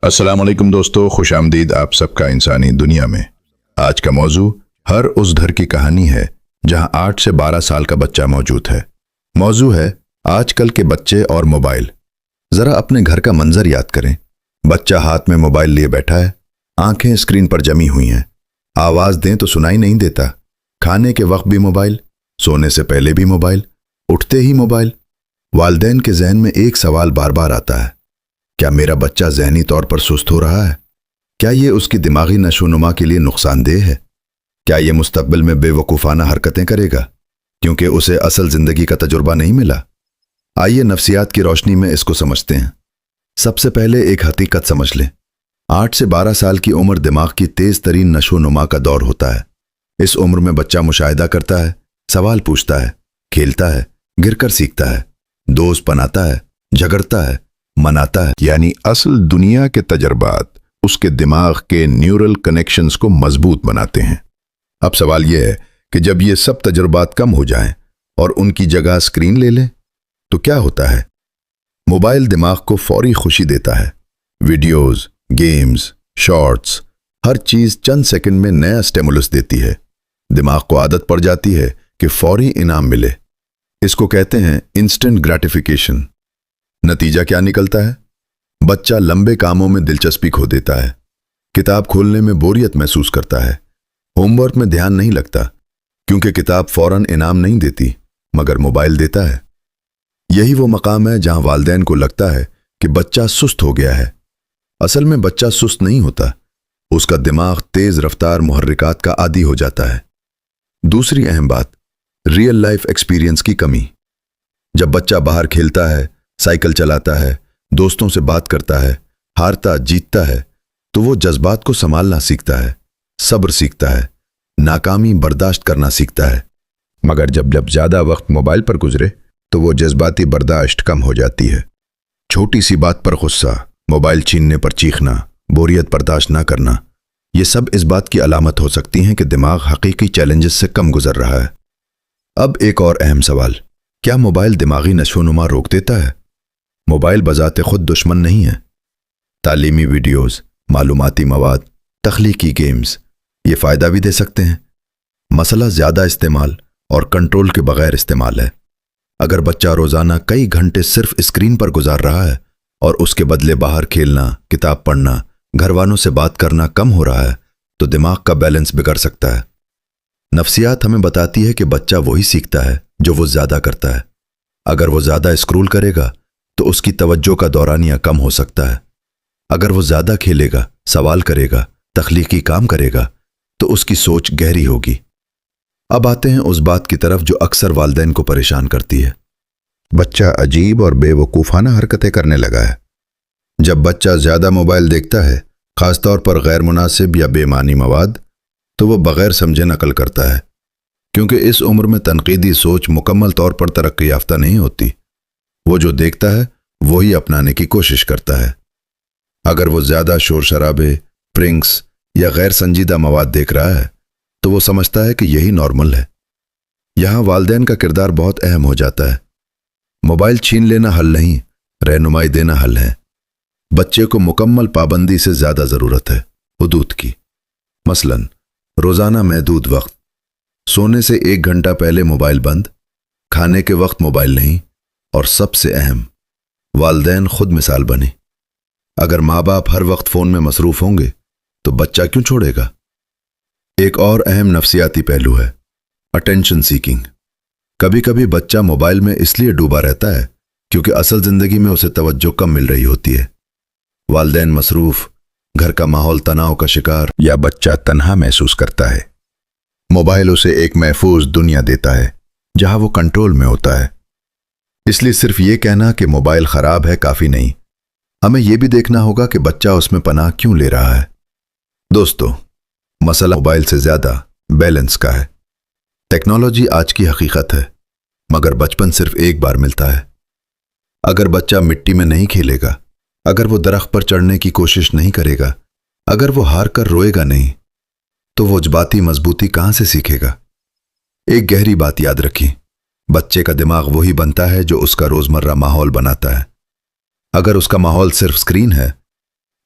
السلام علیکم دوستو، خوش آمدید آپ سب کا انسانی دنیا میں۔ آج کا موضوع ہر اس گھر کی کہانی ہے جہاں 8 سے 12 سال کا بچہ موجود ہے۔ موضوع ہے آج کل کے بچے اور موبائل۔ ذرا اپنے گھر کا منظر یاد کریں۔ بچہ ہاتھ میں موبائل لیے بیٹھا ہے، آنکھیں اسکرین پر جمی ہوئی ہیں، آواز دیں تو سنائی نہیں دیتا، کھانے کے وقت بھی موبائل، سونے سے پہلے بھی موبائل، اٹھتے ہی موبائل۔ والدین کے ذہن میں ایک سوال بار بار آتا ہے، کیا میرا بچہ ذہنی طور پر سست ہو رہا ہے؟ کیا یہ اس کی دماغی نشو و نما کے لیے نقصان دہ ہے؟ کیا یہ مستقبل میں بے وقوفانہ حرکتیں کرے گا کیونکہ اسے اصل زندگی کا تجربہ نہیں ملا؟ آئیے نفسیات کی روشنی میں اس کو سمجھتے ہیں۔ سب سے پہلے ایک حقیقت سمجھ لیں، 8 سے 12 سال کی عمر دماغ کی تیز ترین نشو و نما کا دور ہوتا ہے۔ اس عمر میں بچہ مشاہدہ کرتا ہے، سوال پوچھتا ہے، کھیلتا ہے، گر کر سیکھتا ہے، دوست بناتا ہے، جھگڑتا ہے، مناتا ہے، یعنی اصل دنیا کے تجربات اس کے دماغ کے نیورل کنیکشنز کو مضبوط بناتے ہیں۔ اب سوال یہ ہے کہ جب یہ سب تجربات کم ہو جائیں اور ان کی جگہ اسکرین لے لیں تو کیا ہوتا ہے؟ موبائل دماغ کو فوری خوشی دیتا ہے۔ ویڈیوز، گیمز، شارٹس، ہر چیز چند سیکنڈ میں نیا سٹیمولس دیتی ہے۔ دماغ کو عادت پڑ جاتی ہے کہ فوری انعام ملے۔ اس کو کہتے ہیں انسٹنٹ گریٹیفیکیشن۔ نتیجہ کیا نکلتا ہے؟ بچہ لمبے کاموں میں دلچسپی کھو دیتا ہے، کتاب کھولنے میں بوریت محسوس کرتا ہے، ہوم ورک میں دھیان نہیں لگتا کیونکہ کتاب فوراً انعام نہیں دیتی مگر موبائل دیتا ہے۔ یہی وہ مقام ہے جہاں والدین کو لگتا ہے کہ بچہ سست ہو گیا ہے۔ اصل میں بچہ سست نہیں ہوتا، اس کا دماغ تیز رفتار محرکات کا عادی ہو جاتا ہے۔ دوسری اہم بات، ریئل لائف ایکسپیرینس کی کمی۔ جب بچہ باہر کھیلتا ہے، سائیکل چلاتا ہے، دوستوں سے بات کرتا ہے، ہارتا جیتتا ہے تو وہ جذبات کو سنبھالنا سیکھتا ہے، صبر سیکھتا ہے، ناکامی برداشت کرنا سیکھتا ہے۔ مگر جب زیادہ وقت موبائل پر گزرے تو وہ جذباتی برداشت کم ہو جاتی ہے۔ چھوٹی سی بات پر غصہ، موبائل چھیننے پر چیخنا، بوریت برداشت نہ کرنا، یہ سب اس بات کی علامت ہو سکتی ہیں کہ دماغ حقیقی چیلنجز سے کم گزر رہا ہے۔ اب ایک اور اہم سوال، کیا موبائل دماغی نشو و نما روک دیتا ہے؟ موبائل بذات خود دشمن نہیں ہے۔ تعلیمی ویڈیوز، معلوماتی مواد، تخلیقی گیمز یہ فائدہ بھی دے سکتے ہیں۔ مسئلہ زیادہ استعمال اور کنٹرول کے بغیر استعمال ہے۔ اگر بچہ روزانہ کئی گھنٹے صرف اسکرین پر گزار رہا ہے اور اس کے بدلے باہر کھیلنا، کتاب پڑھنا، گھر والوں سے بات کرنا کم ہو رہا ہے تو دماغ کا بیلنس بگڑ سکتا ہے۔ نفسیات ہمیں بتاتی ہے کہ بچہ وہی سیکھتا ہے جو وہ زیادہ کرتا ہے۔ اگر وہ زیادہ اسکرول کرے گا تو اس کی توجہ کا دورانیہ کم ہو سکتا ہے۔ اگر وہ زیادہ کھیلے گا، سوال کرے گا، تخلیقی کام کرے گا تو اس کی سوچ گہری ہوگی۔ اب آتے ہیں اس بات کی طرف جو اکثر والدین کو پریشان کرتی ہے۔ بچہ عجیب اور بے وقوفانہ حرکتیں کرنے لگا ہے۔ جب بچہ زیادہ موبائل دیکھتا ہے، خاص طور پر غیر مناسب یا بے معنی مواد، تو وہ بغیر سمجھے نقل کرتا ہے، کیونکہ اس عمر میں تنقیدی سوچ مکمل طور پر ترقی یافتہ نہیں ہوتی۔ وہ جو دیکھتا ہے وہی اپنانے کی کوشش کرتا ہے۔ اگر وہ زیادہ شور شرابے، پرنکس یا غیر سنجیدہ مواد دیکھ رہا ہے تو وہ سمجھتا ہے کہ یہی نارمل ہے۔ یہاں والدین کا کردار بہت اہم ہو جاتا ہے۔ موبائل چھین لینا حل نہیں، رہنمائی دینا حل ہے۔ بچے کو مکمل پابندی سے زیادہ ضرورت ہے، حدود کی۔ مثلا روزانہ محدود وقت، سونے سے 1 گھنٹہ پہلے موبائل بند، کھانے کے وقت موبائل نہیں، اور سب سے اہم، والدین خود مثال بنیں۔ اگر ماں باپ ہر وقت فون میں مصروف ہوں گے تو بچہ کیوں چھوڑے گا؟ ایک اور اہم نفسیاتی پہلو ہے اٹینشن سیکنگ۔ کبھی کبھی بچہ موبائل میں اس لیے ڈوبا رہتا ہے کیونکہ اصل زندگی میں اسے توجہ کم مل رہی ہوتی ہے۔ والدین مصروف، گھر کا ماحول تناؤ کا شکار، یا بچہ تنہا محسوس کرتا ہے۔ موبائل اسے ایک محفوظ دنیا دیتا ہے جہاں وہ کنٹرول میں ہوتا ہے۔ اس لیے صرف یہ کہنا کہ موبائل خراب ہے کافی نہیں، ہمیں یہ بھی دیکھنا ہوگا کہ بچہ اس میں پناہ کیوں لے رہا ہے۔ دوستو، مسئلہ موبائل سے زیادہ بیلنس کا ہے۔ ٹیکنالوجی آج کی حقیقت ہے، مگر بچپن صرف ایک بار ملتا ہے۔ اگر بچہ مٹی میں نہیں کھیلے گا، اگر وہ درخت پر چڑھنے کی کوشش نہیں کرے گا، اگر وہ ہار کر روئے گا نہیں، تو وہ جذباتی مضبوطی کہاں سے سیکھے گا؟ ایک گہری بات یاد رکھیں، بچے کا دماغ وہی بنتا ہے جو اس کا روزمرہ ماحول بناتا ہے۔ اگر اس کا ماحول صرف اسکرین ہے